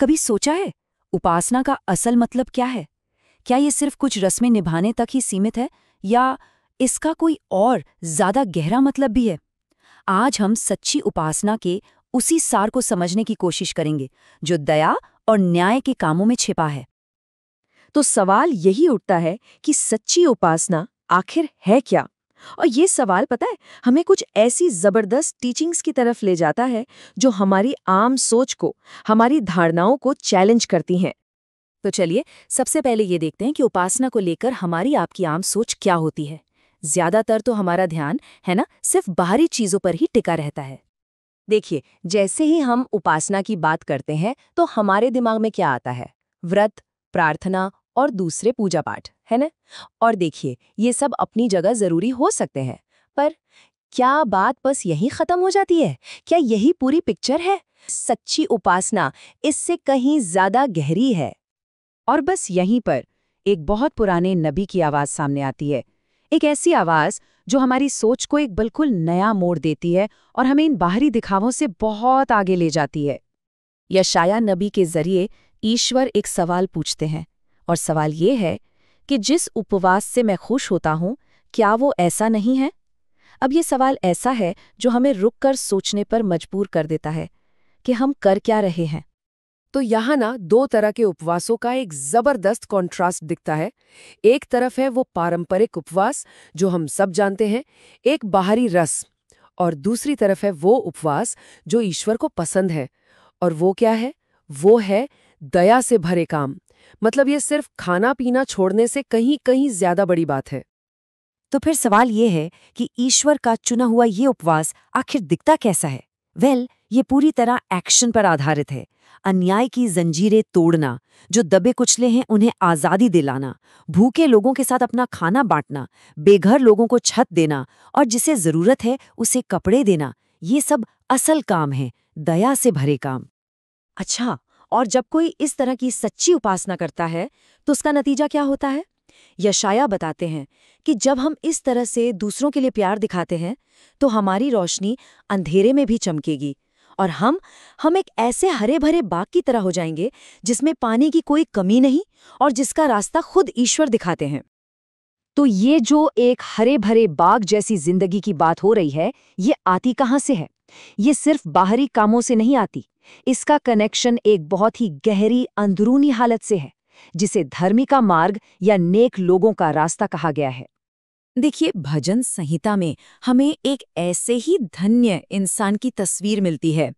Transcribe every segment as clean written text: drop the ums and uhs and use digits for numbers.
कभी सोचा है उपासना का असल मतलब क्या है? क्या ये सिर्फ कुछ रस्में निभाने तक ही सीमित है या इसका कोई और ज्यादा गहरा मतलब भी है? आज हम सच्ची उपासना के उसी सार को समझने की कोशिश करेंगे जो दया और न्याय के कामों में छिपा है। तो सवाल यही उठता है कि सच्ची उपासना आखिर है क्या? और ये सवाल पता है हमें कुछ ऐसी जबरदस्त टीचिंग्स की तरफ ले जाता है जो हमारी आम सोच को, हमारी धारणाओं को चैलेंज करती हैं। तो चलिए सबसे पहले ये देखते हैं कि उपासना को लेकर हमारी आपकी आम सोच क्या होती है। ज्यादातर तो हमारा ध्यान है ना सिर्फ बाहरी चीजों पर ही टिका रहता है। देखिए, जैसे ही हम उपासना की बात करते हैं तो हमारे दिमाग में क्या आता है? व्रत, प्रार्थना और दूसरे पूजा पाठ, है ना? और देखिए, ये सब अपनी जगह जरूरी हो सकते हैं, पर क्या बात बस यहीं खत्म हो जाती है? क्या यही पूरी पिक्चर है? सच्ची उपासना इससे कहीं ज्यादा गहरी है। और बस यहीं पर एक बहुत पुराने नबी की आवाज सामने आती है। एक ऐसी आवाज जो हमारी सोच को एक बिल्कुल नया मोड़ देती है और हमें इन बाहरी दिखावों से बहुत आगे ले जाती है। यशाया नबी के जरिए ईश्वर एक सवाल पूछते हैं और सवाल ये है कि जिस उपवास से मैं खुश होता हूं, क्या वो ऐसा नहीं है? अब ये सवाल ऐसा है जो हमें रुककर सोचने पर मजबूर कर देता है कि हम कर क्या रहे हैं। तो यहाँ ना दो तरह के उपवासों का एक जबरदस्त कॉन्ट्रास्ट दिखता है। एक तरफ है वो पारंपरिक उपवास जो हम सब जानते हैं, एक बाहरी रस्म, और दूसरी तरफ है वो उपवास जो ईश्वर को पसंद है। और वो क्या है? वो है दया से भरे काम। मतलब ये सिर्फ खाना पीना छोड़ने से कहीं कहीं ज्यादा बड़ी बात है। तो फिर सवाल ये है कि ईश्वर का चुना हुआ ये उपवास आखिर दिखता कैसा है? ये पूरी तरह एक्शन पर आधारित है। अन्याय की जंजीरें तोड़ना, जो दबे कुचले हैं उन्हें आजादी दिलाना, भूखे लोगों के साथ अपना खाना बांटना, बेघर लोगों को छत देना और जिसे जरूरत है उसे कपड़े देना, ये सब असल काम है, दया से भरे काम। अच्छा, और जब कोई इस तरह की सच्ची उपासना करता है तो उसका नतीजा क्या होता है? यशाया बताते हैं कि जब हम इस तरह से दूसरों के लिए प्यार दिखाते हैं तो हमारी रोशनी अंधेरे में भी चमकेगी और हम एक ऐसे हरे भरे बाग की तरह हो जाएंगे जिसमें पानी की कोई कमी नहीं और जिसका रास्ता खुद ईश्वर दिखाते हैं। तो ये जो एक हरे भरे बाग जैसी जिंदगी की बात हो रही है, ये आती कहाँ से है? ये सिर्फ बाहरी कामों से नहीं आती। इसका कनेक्शन एक बहुत ही गहरी अंदरूनी हालत से है जिसे धर्मी का मार्ग या नेक लोगों का रास्ता कहा गया है। देखिए, भजन संहिता में हमें एक ऐसे ही धन्य इंसान की तस्वीर मिलती है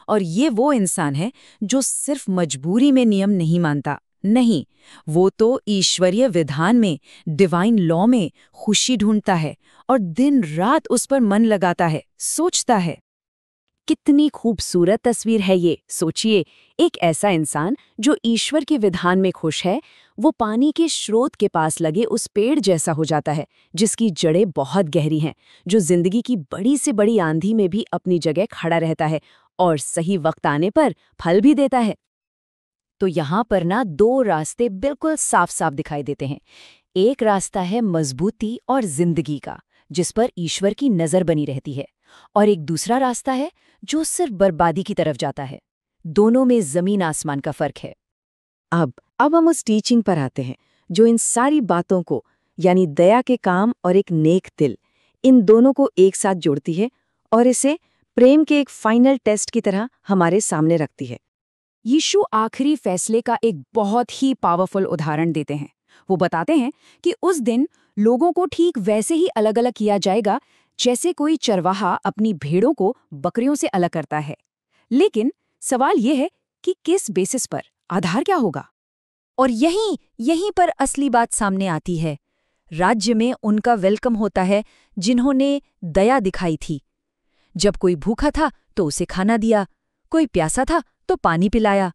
और ये वो इंसान है जो सिर्फ मजबूरी में नियम नहीं मानता। नहीं, वो तो ईश्वरीय विधान में, डिवाइन लॉ में खुशी ढूंढता है और दिन रात उस पर मन लगाता है, सोचता है। कितनी खूबसूरत तस्वीर है ये। सोचिए, एक ऐसा इंसान जो ईश्वर के विधान में खुश है, वो पानी के स्रोत के पास लगे उस पेड़ जैसा हो जाता है जिसकी जड़ें बहुत गहरी हैं, जो जिंदगी की बड़ी से बड़ी आंधी में भी अपनी जगह खड़ा रहता है और सही वक्त आने पर फल भी देता है। तो यहाँ पर ना दो रास्ते बिल्कुल साफ साफ दिखाई देते हैं। एक रास्ता है मजबूती और जिंदगी का, जिस पर ईश्वर की नजर बनी रहती है, और एक दूसरा रास्ता है जो सिर्फ बर्बादी की तरफ जाता है। दोनों में जमीन आसमान का फर्क है। अब हम उस टीचिंग पर आते हैं जो इन सारी बातों को, यानी दया के काम और एक नेक दिल, इन दोनों को एक साथ जोड़ती है और इसे प्रेम के एक फाइनल टेस्ट की तरह हमारे सामने रखती है। यीशु आखिरी फैसले का एक बहुत ही पावरफुल उदाहरण देते हैं। वो बताते हैं कि उस दिन लोगों को ठीक वैसे ही अलग अलग किया जाएगा जैसे कोई चरवाहा अपनी भेड़ों को बकरियों से अलग करता है। लेकिन सवाल ये है कि किस बेसिस पर, आधार क्या होगा? और यहीं पर असली बात सामने आती है। राज्य में उनका वेलकम होता है जिन्होंने दया दिखाई थी। जब कोई भूखा था तो उसे खाना दिया, कोई प्यासा था तो पानी पिलाया,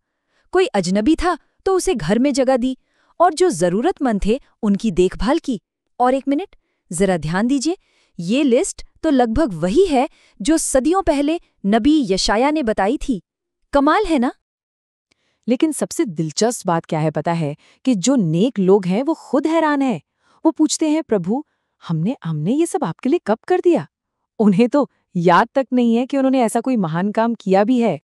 कोई अजनबी था तो उसे घर में जगह दी, और जो जरूरतमंद थे उनकी देखभाल की। और एक मिनट, जरा ध्यान दीजिए, ये लिस्ट तो लगभग वही है जो सदियों पहले नबी यशाया ने बताई थी। कमाल है ना? लेकिन सबसे दिलचस्प बात क्या है पता है? कि जो नेक लोग हैं वो खुद हैरान है। वो पूछते हैं, प्रभु, हमने ये सब आपके लिए कब कर दिया? उन्हें तो याद तक नहीं है कि उन्होंने ऐसा कोई महान काम किया भी है।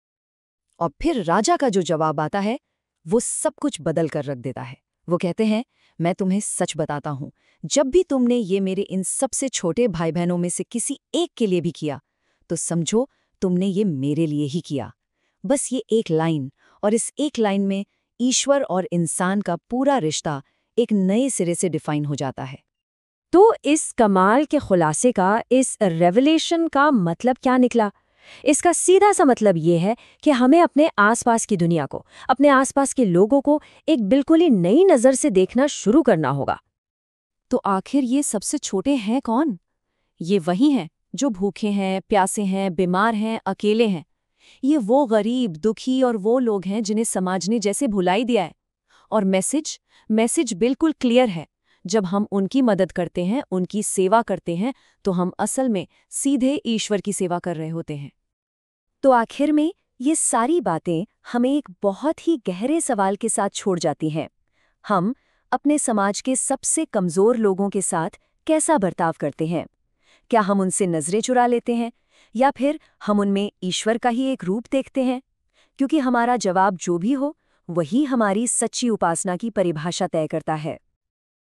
और फिर राजा का जो जवाब आता है वो सब कुछ बदल कर रख देता है। वो कहते हैं, मैं तुम्हें सच बताता हूँ, जब भी तुमने ये मेरे इन सबसे छोटे भाई बहनों में से किसी एक के लिए भी किया तो समझो तुमने ये मेरे लिए ही किया। बस ये एक लाइन, और इस एक लाइन में ईश्वर और इंसान का पूरा रिश्ता एक नए सिरे से डिफाइन हो जाता है। तो इस कमाल के खुलासे का, इस रेवलेशन का मतलब क्या निकला? इसका सीधा सा मतलब ये है कि हमें अपने आसपास की दुनिया को, अपने आसपास के लोगों को एक बिल्कुल ही नई नज़र से देखना शुरू करना होगा। तो आखिर ये सबसे छोटे हैं कौन? ये वही हैं जो भूखे हैं, प्यासे हैं, बीमार हैं, अकेले हैं। ये वो गरीब, दुखी और वो लोग हैं जिन्हें समाज ने जैसे भुलाई दिया है। और मैसेज बिल्कुल क्लियर है। जब हम उनकी मदद करते हैं, उनकी सेवा करते हैं, तो हम असल में सीधे ईश्वर की सेवा कर रहे होते हैं। तो आखिर में ये सारी बातें हमें एक बहुत ही गहरे सवाल के साथ छोड़ जाती हैं। हम अपने समाज के सबसे कमज़ोर लोगों के साथ कैसा बर्ताव करते हैं? क्या हम उनसे नज़रें चुरा लेते हैं, या फिर हम उनमें ईश्वर का ही एक रूप देखते हैं? क्योंकि हमारा जवाब जो भी हो, वही हमारी सच्ची उपासना की परिभाषा तय करता है।